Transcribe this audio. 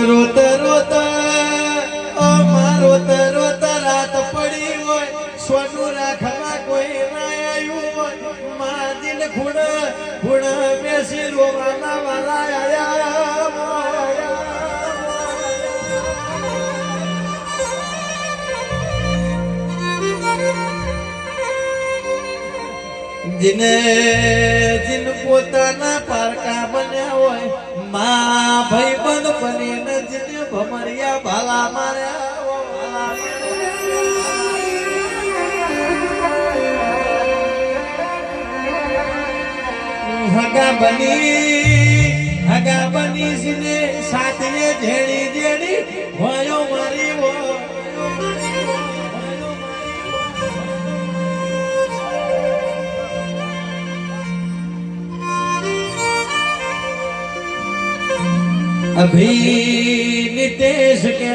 રોતા રોતા રોતા રોતા રાત પડી હોય સોનું રાખવા કોઈ ના આવ્યું હોય મા દિલ ખૂણ ખૂણ બેસી રોવાના વાળા આયા जिने जिन पोताना पारका बन्या होय मां भाई बंद बनी न जिन भमरिया भाला मार्या हगा बनी जिने साथने झेड़ी झेड़ी होयो मारी वो अभी नितेश के